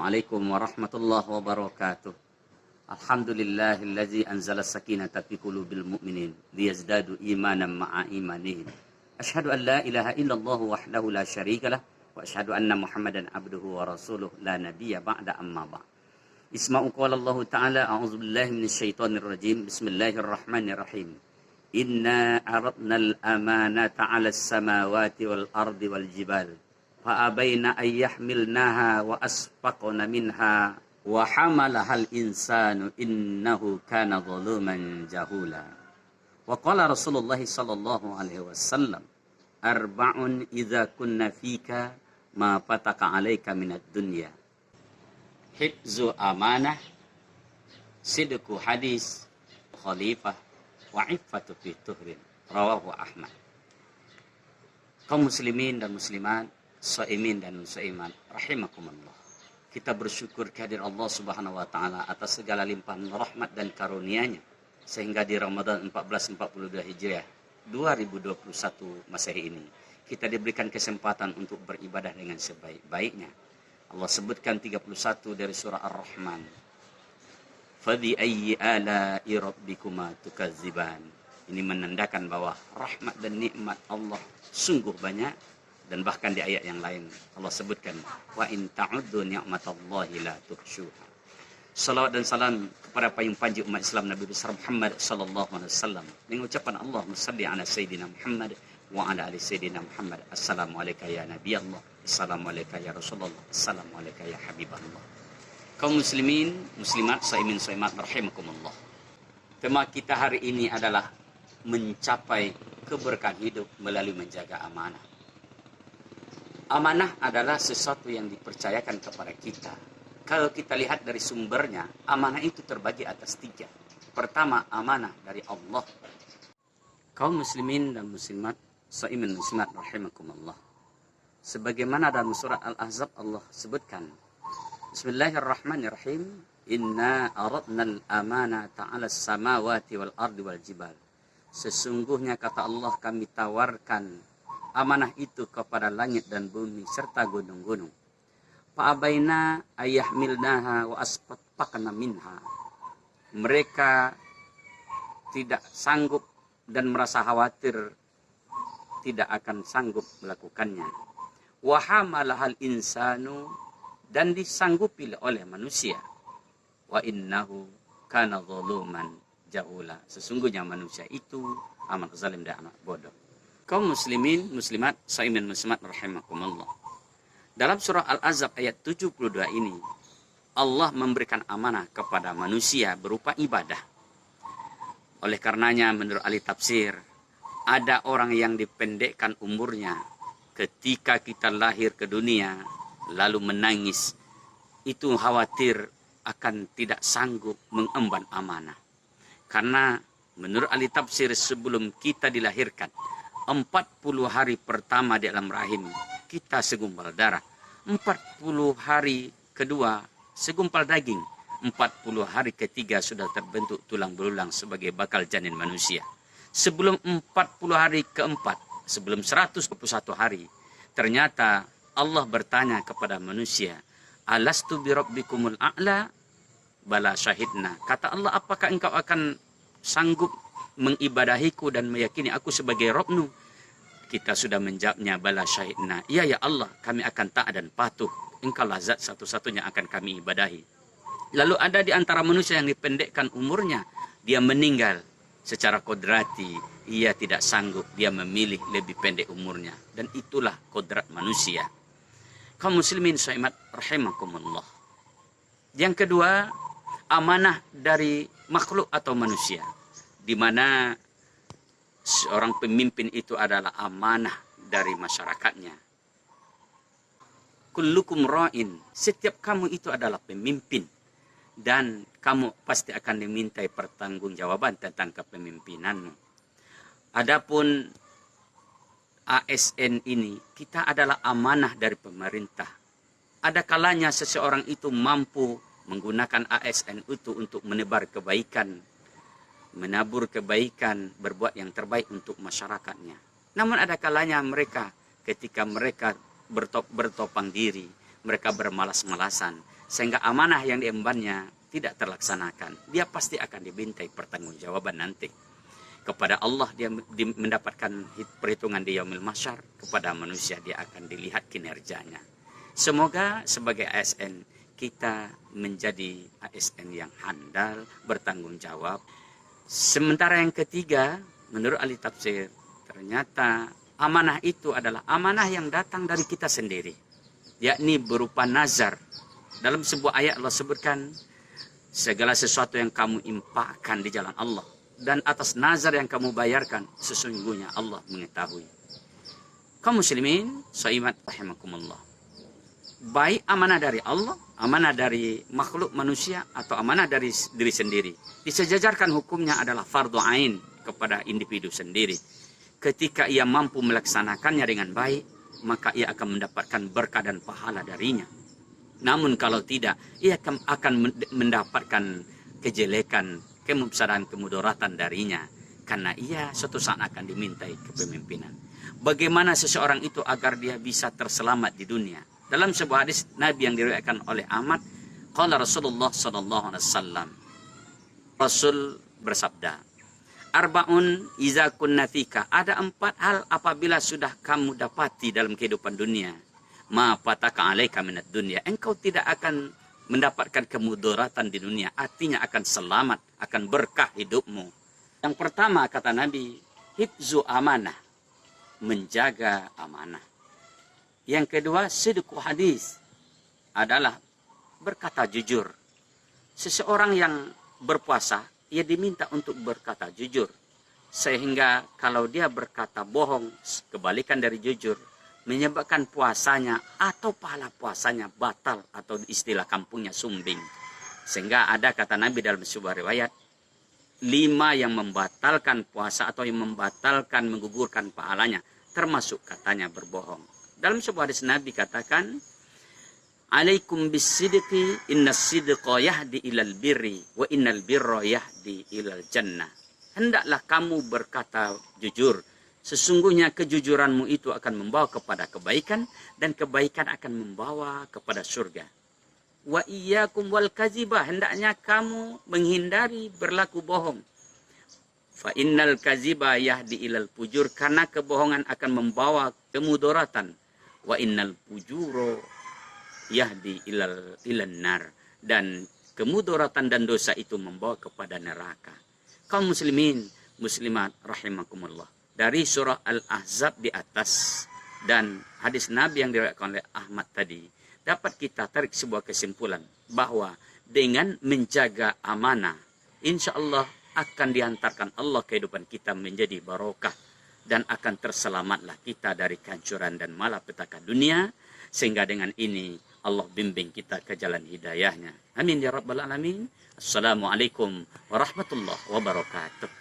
Assalamualaikum warahmatullahi wabarakatuh. Alhamdulillahillazi anzala sakinata fi qulubil mu'minin liyazdadu imanan ma'a imanihim. Asyhadu an la ilaha illallah wahdahu la syarikalah wa asyhadu anna Muhammadan abduhu wa rasuluh la nabiyya ba'da amma ba'. Isma'u qala Allah ta'ala a'udzu billahi minasyaitonir rajim. Bismillahirrahmanirrahim. Inna aradnal amanata 'alas samawati wal ardi wal jibal fa'abaina ay yahmilnaha wa asfaqna minha wa hamalahal insanu innahu kana zaluman jahula. Wa qala Rasulullah sallallahu alaihi wasallam, arba'un idza kunna fika ma fataka 'alaika minad dunya. Hifzu amanah, sidqu hadis, khalifah, wa iffatu fi tuhrin. Rawahu Ahmad. Kaum muslimin dan muslimat, shaimin dan musaimat, rahimakumullah. Kita bersyukur kehadirat Allah Subhanahu wa taala atas segala limpahan rahmat dan karunia-Nya sehingga di Ramadan 1442 Hijriah 2021 Masehi ini kita diberikan kesempatan untuk beribadah dengan sebaik-baiknya. Allah sebutkan 31 dari surah Ar-Rahman. Fadhi ayyi ala'i rabbikuma tukadziban. Ini menandakan bahwa rahmat dan nikmat Allah sungguh banyak. Dan bahkan di ayat yang lain Allah sebutkan, wa in ta'uddu ni'matallahi la tuhsuha. Salawat dan salam kepada payung panji umat Islam Nabi besar Muhammad sallallahu alaihi wasallam. Dengan ucapan Allahumma shalli ala sayyidina Muhammad wa ala ali sayyidina Muhammad. Assalamualaikum ya Nabi Allah. Assalamualaikum ya Rasulullah. Assalamualaikum ya Habiballah. Kaum muslimin, muslimat, shaimin, shaimat, rahimakumullah. Tema kita hari ini adalah mencapai keberkahan hidup melalui menjaga amanah. Amanah adalah sesuatu yang dipercayakan kepada kita. Kalau kita lihat dari sumbernya, amanah itu terbagi atas 3. Pertama, amanah dari Allah. Kaum muslimin dan muslimat, shaimin muslimat rahimakumullah. Sebagaimana dalam surat Al-Ahzab Allah sebutkan, Bismillahirrahmanirrahim. Inna aradnal amanata 'alas samawati wal ardi wal jibal. Sesungguhnya kata Allah, kami tawarkan amanah itu kepada langit dan bumi serta gunung-gunung. Fa'abaina ayyahmilnaha wa asfaqna minha. Mereka tidak sanggup dan merasa khawatir tidak akan sanggup melakukannya. Wa hamalahal insanu, dan disanggupi oleh manusia. Wa innahu kana zaluman jahula. Sesungguhnya manusia itu amat zalim dan amat bodoh. Kaum muslimin, muslimat, shaimin, muslimat, rahimakumullah. Dalam surah Al-Ahzab ayat 72 ini, Allah memberikan amanah kepada manusia berupa ibadah. Oleh karenanya, menurut ahli tafsir, ada orang yang dipendekkan umurnya ketika kita lahir ke dunia, lalu menangis. Itu khawatir akan tidak sanggup mengemban amanah. Karena menurut ahli tafsir, sebelum kita dilahirkan, 40 hari pertama di alam rahim kita segumpal darah. 40 hari kedua segumpal daging. 40 hari ketiga sudah terbentuk tulang belulang sebagai bakal janin manusia. Sebelum 40 hari keempat, sebelum 121 hari, ternyata Allah bertanya kepada manusia, Alastu birabbikumul a'la? Bala syahidna. Kata Allah, apakah engkau akan sanggup mengibadahiku dan meyakini aku sebagai Rabbmu? Kita sudah menjawabnya, bala syahidna. Iya ya Allah, kami akan taat dan patuh. Engkaulah zat satu-satunya akan kami ibadahi. Lalu ada di antara manusia yang dipendekkan umurnya. Dia meninggal secara kodrati. Ia tidak sanggup, dia memilih lebih pendek umurnya. Dan itulah kodrat manusia. Kaum muslimin shaimat rahimakumullah. Yang kedua, amanah dari makhluk atau manusia, di mana seorang pemimpin itu adalah amanah dari masyarakatnya. Kullukum ra'in, setiap kamu itu adalah pemimpin, dan kamu pasti akan dimintai pertanggungjawaban tentang kepemimpinanmu. Adapun ASN ini, kita adalah amanah dari pemerintah. Ada kalanya seseorang itu mampu menggunakan ASN itu untuk menebar kebaikan, menabur kebaikan, berbuat yang terbaik untuk masyarakatnya. Namun ada kalanya mereka, ketika mereka bertopang diri, mereka bermalas-malasan, sehingga amanah yang diembannya tidak terlaksanakan, dia pasti akan dimintai pertanggungjawaban nanti. Kepada Allah dia mendapatkan perhitungan di yaumil mahsyar, kepada manusia dia akan dilihat kinerjanya. Semoga sebagai ASN kita menjadi ASN yang handal, bertanggung jawab. Sementara yang ketiga, menurut ahli tafsir, ternyata amanah itu adalah amanah yang datang dari kita sendiri, yakni berupa nazar. Dalam sebuah ayat Allah sebutkan, segala sesuatu yang kamu infakkan di jalan Allah dan atas nazar yang kamu bayarkan, sesungguhnya Allah mengetahui. Kaum muslimin, saimat rahimakumullah. Baik amanah dari Allah, amanah dari makhluk manusia, atau amanah dari diri sendiri, disejajarkan hukumnya adalah fardhu ain kepada individu sendiri. Ketika ia mampu melaksanakannya dengan baik, maka ia akan mendapatkan berkah dan pahala darinya. Namun kalau tidak, ia akan mendapatkan kejelekan, kemufsadan, kemudaratan darinya, karena ia suatu saat akan dimintai kepemimpinan. Bagaimana seseorang itu agar dia bisa terselamat di dunia? Dalam sebuah hadis Nabi yang diriwayatkan oleh Ahmad, qala Rasulullah sallallahu alaihi wasallam, Rasul bersabda, arba'un iza kunna fika, ada 4 hal apabila sudah kamu dapati dalam kehidupan dunia, ma fataka alaika minad dunya, engkau tidak akan mendapatkan kemudaratan di dunia, artinya akan selamat, akan berkah hidupmu. Yang pertama kata Nabi, hifzu amanah, menjaga amanah. Yang kedua, sidqu hadis, adalah berkata jujur. Seseorang yang berpuasa, ia diminta untuk berkata jujur. Sehingga kalau dia berkata bohong, kebalikan dari jujur, menyebabkan puasanya atau pahala puasanya batal, atau istilah kampungnya sumbing. Sehingga ada kata Nabi dalam sebuah riwayat, 5 yang membatalkan puasa atau yang membatalkan menggugurkan pahalanya, termasuk katanya berbohong. Dalam sebuah hadis Nabi katakan, alaikum bisidqi, innas sidqa yahdi ilal birri, wa innal birra yahdi ilal jannah. Hendaklah kamu berkata jujur, sesungguhnya kejujuranmu itu akan membawa kepada kebaikan, dan kebaikan akan membawa kepada surga. Wa iyyakum wal kaziba, hendaknya kamu menghindari berlaku bohong. Fa innal kaziba yahdi ilal fujur, karena kebohongan akan membawa kemudaratan. Wa innal fujuro yahdi ilan nar, dan kemudaratan dan dosa itu membawa kepada neraka. Kaum muslimin muslimat rahimakumullah, dari surah Al-Ahzab di atas dan hadis Nabi yang diriwayatkan oleh Ahmad tadi, dapat kita tarik sebuah kesimpulan bahwa dengan menjaga amanah, insya Allah akan diantarkan Allah kehidupan kita menjadi barokah, dan akan terselamatlah kita dari kehancuran dan malapetaka dunia, sehingga dengan ini Allah bimbing kita ke jalan hidayahnya. Amin ya rabbal alamin. Assalamualaikum warahmatullahi wabarakatuh.